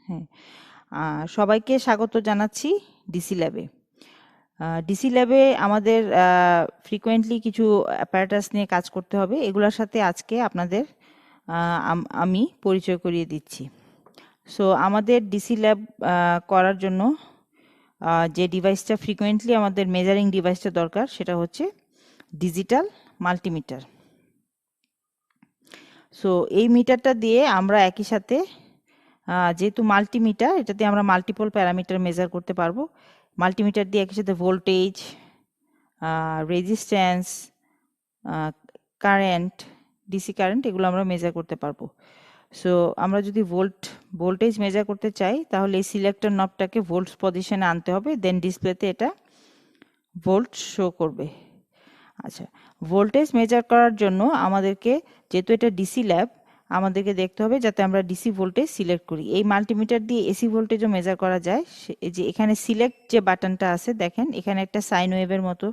হ্যাঁ, সবাইকে স্বাগত জানাচ্ছি ডিসি ল্যাবে। ডিসি ল্যাবে আমাদের ফ্রিকোয়েন্টলি কিছু অ্যাপারেটাস নিয়ে কাজ করতে হবে। এগুলোর সাথে আজকে আপনাদের আমি পরিচয় করিয়ে দিচ্ছি। সো আমাদের ডিসি ল্যাব করার জন্য যে ডিভাইসটা ফ্রিকোয়েন্টলি আমাদের মেজারিং ডিভাইসটা দরকার সেটা হচ্ছে ডিজিটাল মাল্টিমিটার। সো এই মিটারটা দিয়ে আমরা একই সাথে যেহেতু মাল্টিমিটার, এটাতে আমরা মাল্টিপল প্যারামিটার মেজার করতে পারবো। মাল্টিমিটার দিয়ে একই সাথে voltage, resistance, current, DC current এগুলো আমরা মেজার করতে পারবো। সো আমরা যদি ভোল্টেজ মেজার করতে চাই তাহলে এই সিলেক্টর নবটাকে ভোল্টস পজিশনে আনতে হবে, দেন ডিসপ্লেতে এটা ভোল্ট শো করবে। আচ্ছা, ভোল্টেজ মেজার করার জন্য আমাদেরকে, যেহেতু এটা ডিসি ল্যাব, আমাদেরকে দেখতে হবে যাতে আমরা ডিসি ভোল্টেজ সিলেক্ট করি। এই মাল্টিমিটার দিয়ে এসি ভোল্টেজও মেজার করা যায়। যে এখানে সিলেক্ট যে বাটনটা আছে দেখেন, এখানে একটা সাইন ওয়েভের মতো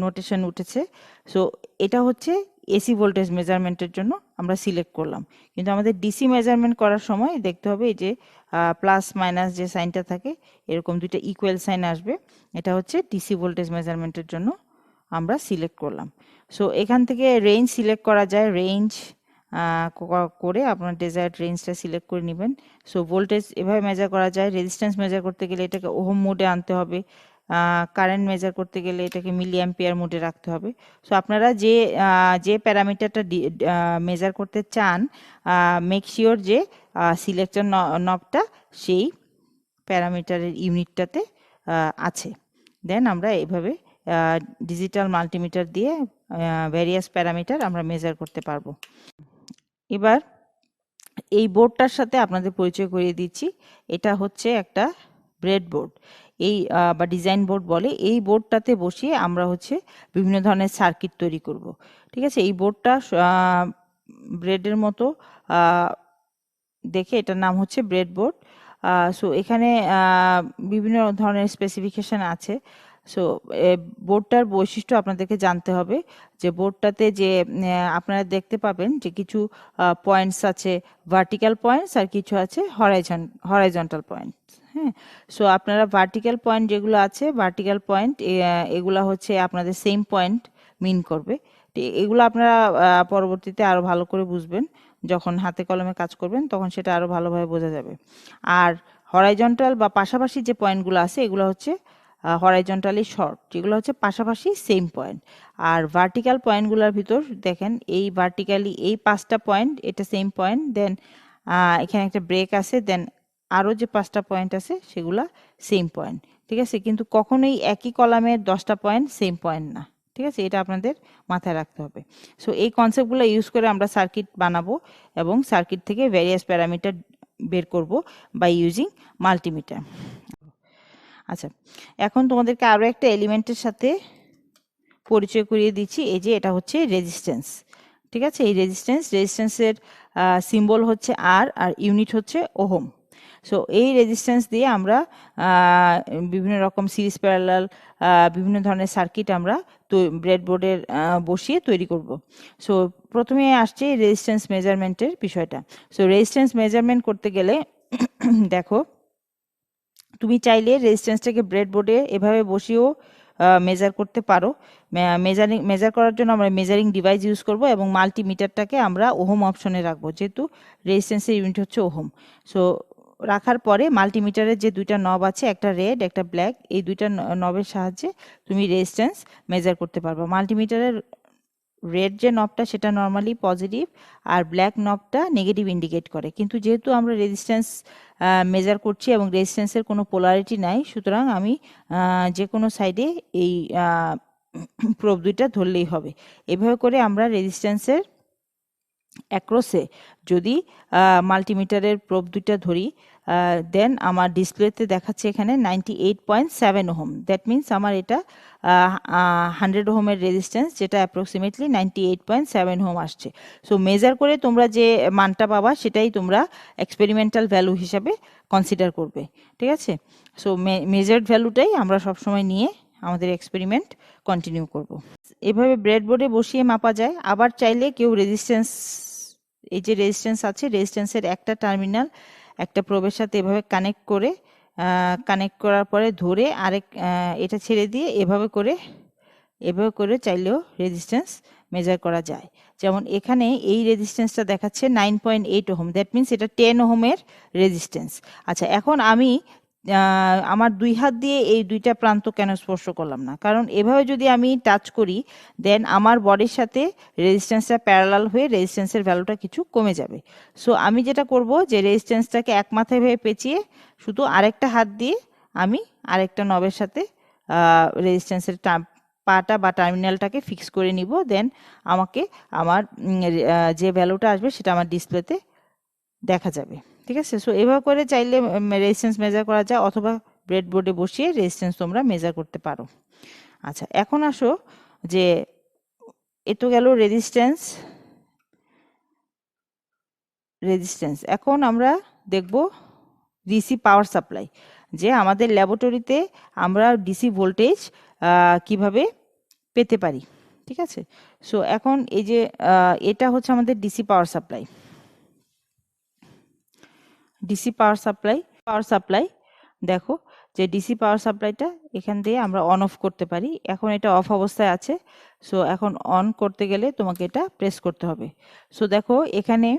নোটেশন উঠেছে। সো এটা হচ্ছে এসি ভোল্টেজ মেজারমেন্টের জন্য আমরা সিলেক্ট করলাম। কিন্তু আমাদের ডিসি মেজারমেন্ট করার সময় দেখতে হবে এই যে প্লাস মাইনাস যে সাইনটা থাকে, এরকম দুইটা ইকুয়াল সাইন আসবে। এটা হচ্ছে ডিসি ভোল্টেজ মেজারমেন্টের জন্য আমরা সিলেক্ট করলাম। সো এখান থেকে রেঞ্জ সিলেক্ট করা যায়। রেঞ্জ করে আপনার ডেজায়ার্ড রেঞ্জটা সিলেক্ট করে নেবেন। সো ভোল্টেজ এভাবে মেজার করা যায়। রেজিস্ট্যান্স মেজার করতে গেলে এটাকে ওহম মোডে আনতে হবে। কারেন্ট মেজার করতে গেলে এটাকে মিলি অ্যাম্পিয়ার মোডে রাখতে হবে। সো আপনারা যে প্যারামিটারটা মেজার করতে চান, মেক শিওর যে সিলেক্টর নবটা সেই প্যারামিটারের ইউনিটটাতে আছে। দেন আমরা এইভাবে ডিজিটাল মাল্টিমিটার দিয়ে ভ্যারিয়াস প্যারামিটার আমরা মেজার করতে পারবো। এবার এই বোর্ডটার সাথে আপনাদের পরিচয় করিয়ে দিচ্ছি। এটা হচ্ছে একটা ব্রেড বোর্ড, এই বা ডিজাইন বোর্ড বলে। এই বোর্ডটাতে বসিয়ে আমরা হচ্ছে বিভিন্ন ধরনের সার্কিট তৈরি করব। ঠিক আছে, এই বোর্ডটা ব্রেডের মতো দেখে এটার নাম হচ্ছে ব্রেড বোর্ড। সো এখানে বিভিন্ন ধরনের স্পেসিফিকেশন আছে। সো বোর্ডটার বৈশিষ্ট্য আপনাদেরকে জানতে হবে। যে বোর্ডটাতে যে আপনারা দেখতে পাবেন যে কিছু পয়েন্টস আছে, ভার্টিক্যাল পয়েন্টস, আর কিছু আছে হরাইজন্টাল পয়েন্ট। হ্যাঁ, সো আপনারা ভার্টিক্যাল পয়েন্ট যেগুলো আছে, ভার্টিক্যাল পয়েন্ট এগুলো হচ্ছে আপনাদের সেম পয়েন্ট মিন করবে। এগুলো আপনারা পরবর্তীতে আরো ভালো করে বুঝবেন, যখন হাতে কলমে কাজ করবেন তখন সেটা আরো ভালোভাবে বোঝা যাবে। আর হরাইজন্টাল বা পাশাপাশি যে পয়েন্টগুলো আছে এগুলো হচ্ছে হরাইজন্টালি শর্ট, যেগুলো হচ্ছে পাশাপাশি সেম পয়েন্ট। আর ভার্টিক্যাল পয়েন্টগুলোর ভিতর দেখেন, এই ভার্টিক্যালি এই 5টা পয়েন্ট এটা সেম পয়েন্ট, দেন এখানে একটা ব্রেক আছে, দেন আরও যে 5টা পয়েন্ট আছে সেগুলা সেম পয়েন্ট। ঠিক আছে, কিন্তু কখনোই একই কলামের 10টা পয়েন্ট সেম পয়েন্ট না। ঠিক আছে, এটা আপনাদের মাথায় রাখতে হবে। সো এই কনসেপ্টগুলো ইউজ করে আমরা সার্কিট বানাবো এবং সার্কিট থেকে ভ্যারিয়াস প্যারামিটার বের করব বাই ইউজিং মাল্টিমিটার। আচ্ছা, এখন তোমাদেরকে আরও একটা এলিমেন্টের সাথে পরিচয় করিয়ে দিচ্ছি। এই যে এটা হচ্ছে রেজিস্ট্যান্স। ঠিক আছে, এই রেজিস্ট্যান্সের সিম্বল হচ্ছে আর ইউনিট হচ্ছে ওহম। সো এই রেজিস্ট্যান্স দিয়ে আমরা বিভিন্ন রকম সিরিজ প্যারালাল বিভিন্ন ধরনের সার্কিট আমরা ব্রেডবোর্ডের বসিয়ে তৈরি করব। সো প্রথমে আসছে রেজিস্ট্যান্স মেজারমেন্টের বিষয়টা। সো রেজিস্ট্যান্স মেজারমেন্ট করতে গেলে দেখো, তুমি চাইলে রেজিস্ট্যান্সটাকে ব্রেডবোর্ডে এভাবে বসিয়েও মেজার করতে পারো। মেজার করার জন্য আমরা মেজারিং ডিভাইস ইউজ করব এবং মাল্টিমিটারটাকে আমরা ওহম অপশনে রাখবো, যেহেতু রেজিস্ট্যান্সের ইউনিট হচ্ছে ওহম। সো রাখার পরে মাল্টিমিটারের যে দুইটা নব আছে, একটা রেড একটা ব্ল্যাক, এই দুইটা নবের সাহায্যে তুমি রেজিস্ট্যান্স মেজার করতে পারবে। মাল্টিমিটারের রেড যে নবটা সেটা নর্মালি পজিটিভ, আর ব্ল্যাক নবটা নেগেটিভ ইন্ডিকেট করে। কিন্তু যেহেতু আমরা রেজিস্ট্যান্স মেজার করছি এবং রেজিস্ট্যান্সের কোনো পোলারিটি নাই, সুতরাং আমি যে কোনো সাইডে এই প্রোব দুইটা ধরলেই হবে। এভাবে করে আমরা রেজিস্ট্যান্সের অ্যাক্রসে যদি মাল্টিমিটারের প্রোব দুইটা ধরি, দেন আমার ডিসপ্লেতে দেখাচ্ছে এখানে 98.7 ওহম। দ্যাট মিনস আমার এটা 100 ওহমের রেজিস্ট্যান্স, যেটা অ্যাপ্রক্সিমেটলি 98.7 ওহম আসছে। সো মেজার করে তোমরা যে মানটা পাবা সেটাই তোমরা এক্সপেরিমেন্টাল ভ্যালু হিসাবে কনসিডার করবে। ঠিক আছে, সো মেজার্ড ভ্যালুটাই আমরা সবসময় নিয়ে আমাদের এক্সপেরিমেন্ট কন্টিনিউ করব। এভাবে ব্রেডবোর্ডে বসিয়ে মাপা যায়। আবার চাইলে কেউ রেজিস্ট্যান্স এই যে রেজিস্ট্যান্স আছে, রেজিস্ট্যান্সের একটা টার্মিনাল একটা প্রোবের সাথে এভাবে কানেক্ট করার পরে ধরে এটা ছেড়ে দিয়ে এভাবে করে চাইলেও রেজিস্ট্যান্স মেজার করা যায়। যেমন এখানে এই রেজিস্ট্যান্সটা দেখাচ্ছে 9.8 ওহম, দ্যাট মিনস এটা 10 ওহমের রেজিস্ট্যান্স। আচ্ছা, এখন আমি আমার দুই হাত দিয়ে এই দুইটা প্রান্ত কেন স্পর্শ করলাম না? কারণ এভাবে যদি আমি টাচ করি দেন আমার বডির সাথে রেজিস্ট্যান্সটা প্যারালাল হয়ে রেজিস্ট্যান্সের ভ্যালুটা কিছু কমে যাবে। সো আমি যেটা করব যে রেজিস্ট্যান্সটাকে এক মাথায় ভেবে পেঁচিয়ে শুধু আরেকটা হাত দিয়ে আমি আরেকটা নবের সাথে রেজিস্ট্যান্সের পাটা বা টার্মিনালটাকে ফিক্স করে নিব। দেন আমাকে আমার যে ভ্যালুটা আসবে সেটা আমার ডিসপ্লেতে দেখা যাবে। ঠিক আছে? সো এভাবে করে চাইলে রেজিস্ট্যান্স মেজার করা যায়, অথবা ব্রেডবোর্ডে বসিয়ে রেজিস্ট্যান্স তোমরা মেজার করতে পারো। আচ্ছা, এখন আসো যে এ তো গেল রেজিস্ট্যান্স। এখন আমরা দেখব ডিসি পাওয়ার সাপ্লাই, যে আমাদের ল্যাবরেটরিতে আমরা ডিসি ভোল্টেজ কিভাবে পেতে পারি। ঠিক আছে? সো এখন এই যে এটা হচ্ছে আমাদের DC power supply. Power supply দেখো যে ডিসি পাওয়ার সাপ্লাইটা এখান দিয়ে আমরা অন অফ করতে পারি। এখন এটা অফ অবস্থায় আছে। সো এখন অন করতে গেলে তোমাকে এটা প্রেস করতে হবে। সো দেখো এখানে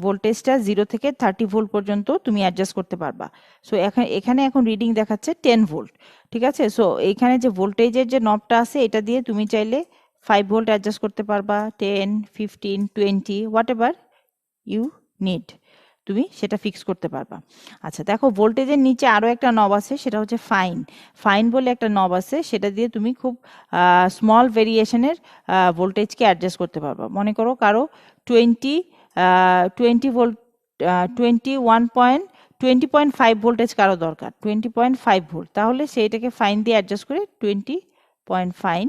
ভোল্টেজটা 0 থেকে 30 ভোল্ট পর্যন্ত তুমি অ্যাডজাস্ট করতে পারবা। সো এখানে এখন রিডিং দেখাচ্ছে 10 ভোল্ট। ঠিক আছে? সো এখানে যে ভোল্টেজের যে নবটা আছে এটা দিয়ে তুমি চাইলে 5 ভোল্ট অ্যাডজাস্ট করতে পারবা, 10, 15, 20, হোয়াট এভার ইউ নিড, তুমি সেটা ফিক্স করতে পারবা। আচ্ছা, দেখো ভোল্টেজের নিচে আরও একটা নব আছে, সেটা হচ্ছে ফাইন বলে একটা নব আছে, সেটা দিয়ে তুমি খুব স্মল ভেরিয়েশনের ভোল্টেজকে অ্যাডজাস্ট করতে পারবা। মনে করো কারো 20 ভোল্ট 20.5 ভোল্টেজ কারো দরকার, 20.5 ভোল্ট, তাহলে সেইটাকে ফাইন দিয়ে অ্যাডজাস্ট করে 20.5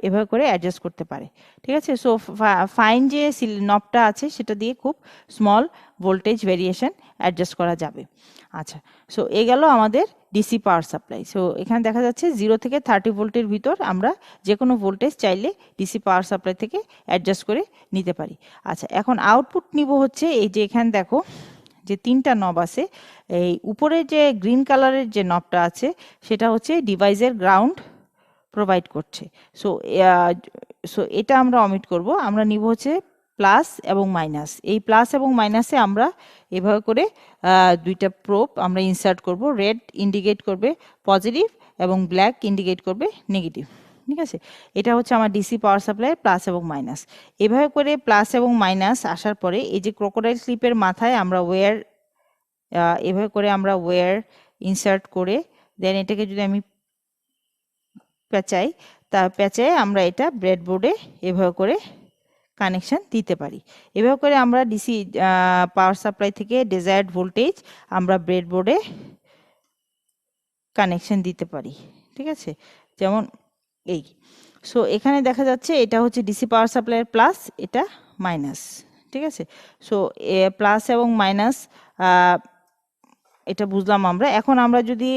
এভাবে করে অ্যাডজাস্ট করতে পারে। ঠিক আছে? সো ফাইন যে নবটা আছে সেটা দিয়ে খুব স্মল ভোল্টেজ ভেরিয়েশন অ্যাডজাস্ট করা যাবে। আচ্ছা, সো এ গেল আমাদের ডিসি পাওয়ার সাপ্লাই। সো এখানে দেখা যাচ্ছে 0 থেকে 30 ভোল্টের ভিতর আমরা যে কোনো ভোল্টেজ চাইলে ডিসি পাওয়ার সাপ্লাই থেকে অ্যাডজাস্ট করে নিতে পারি। আচ্ছা, এখন আউটপুট নিব হচ্ছে এই যে এখানে দেখো যে তিনটা নব আছে। এই উপরে যে গ্রিন কালারের যে নবটা আছে সেটা হচ্ছে ডিভাইসের গ্রাউন্ড প্রোভাইড করছে। সো এটা আমরা অমিট করব। আমরা নিব হচ্ছে প্লাস এবং মাইনাস। এই প্লাস এবং মাইনাসে আমরা এভাবে করে দুইটা প্রোব আমরা ইনসার্ট করব। রেড ইন্ডিকেট করবে পজিটিভ এবং ব্ল্যাক ইন্ডিকেট করবে নেগেটিভ। ঠিক আছে? এটা হচ্ছে আমার ডিসি পাওয়ার সাপ্লাই প্লাস এবং মাইনাস। এভাবে করে প্লাস এবং মাইনাস আসার পরে এই যে ক্রোকোডাইল ক্লিপের মাথায় আমরা এভাবে করে আমরা ওয়্যার ইনসার্ট করে দেন এটাকে যদি আমি পেঁচায় আমরা এটা ব্রেডবোর্ডে এভাবে করে কানেকশন দিতে পারি। এভাবে করে আমরা ডিসি পাওয়ার সাপ্লাই থেকে ডিজায়ার্ড ভোল্টেজ আমরা ব্রেডবোর্ডে কানেকশন দিতে পারি। ঠিক আছে? যেমন এই। সো এখানে দেখা যাচ্ছে এটা হচ্ছে ডিসি পাওয়ার সাপ্লাইয়ের প্লাস, এটা মাইনাস। ঠিক আছে? সো প্লাস এবং মাইনাস এটা বুঝলাম আমরা। এখন আমরা যদি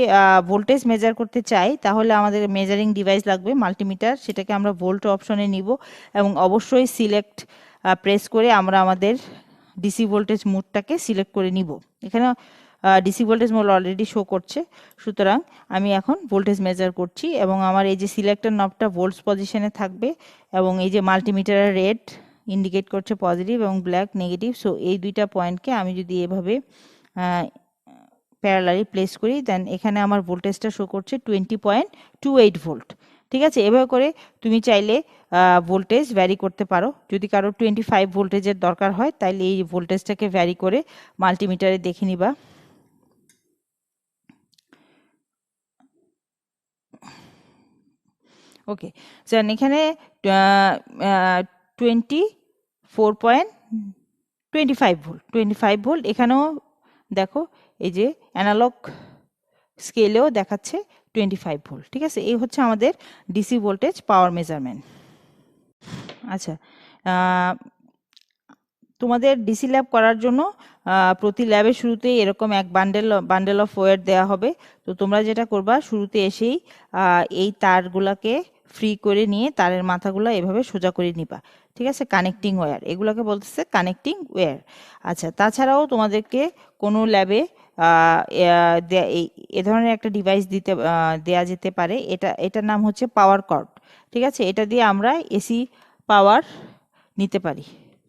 ভোল্টেজ মেজার করতে চাই তাহলে আমাদের মেজারিং ডিভাইস লাগবে, মাল্টিমিটার। সেটাকে আমরা ভোল্ট অপশনে নিব এবং অবশ্যই সিলেক্ট প্রেস করে আমরা আমাদের ডিসি ভোল্টেজ মোডটাকে সিলেক্ট করে নিব। এখানে DC voltage mode already show করছে, সুতরাং আমি এখন ভোল্টেজ মেজার করছি এবং আমার এই যে সিলেক্টর নবটা ভোল্টস পজিশনে থাকবে এবং এই যে মাল্টিমিটারের রেড ইন্ডিকেট করছে পজিটিভ এবং ব্ল্যাক নেগেটিভ। সো এই দুইটা পয়েন্টকে আমি যদি এভাবে প্যারালালি প্লেস করি দেন এখানে আমার ভোল্টেজটা শো করছে 20.28 ভোল্ট। ঠিক আছে? এভাবে করে তুমি চাইলে ভোল্টেজ ভ্যারি করতে পারো। যদি কারো 25 ভোল্টেজের দরকার হয় তাহলে এই ভোল্টেজটাকে ভ্যারি করে মাল্টিমিটারে দেখে নিবা। ওকে, স্যার এখানে 24.25 ভোল্ট। এখানেও দেখো এই যে অ্যানালগ স্কেলেও দেখাচ্ছে 25 ভোল্ট। ঠিক আছে? এই হচ্ছে আমাদের ডিসি ভোল্টেজ পাওয়ার মেজারমেন্ট। আচ্ছা, তোমাদের ডিসি ল্যাব করার জন্য প্রতি ল্যাবের শুরুতেই এরকম এক বান্ডেল অফ ওয়্যার দেওয়া হবে। তো তোমরা যেটা করবা শুরুতে এসেই এই তারগুলাকে ফ্রি করে নিয়ে তারের মাথাগুলো এভাবে সোজা করে নিবা। ঠিক আছে, কানেক্টিং ওয়্যার, এগুলোকে বলতেছে কানেক্টিং ওয়্যার। আচ্ছা, তাছাড়াও তোমাদেরকে কোনো ল্যাবে এ ধরনের একটা ডিভাইস দেয়া যেতে পারে। এটার নাম হচ্ছে পাওয়ার কর্ড। ঠিক আছে, এটা দিয়ে আমরা এসি পাওয়ার নিতে পারি।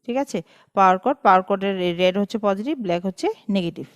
ঠিক আছে, পাওয়ার কর্ডের রেড হচ্ছে পজিটিভ, ব্ল্যাক হচ্ছে নেগেটিভ।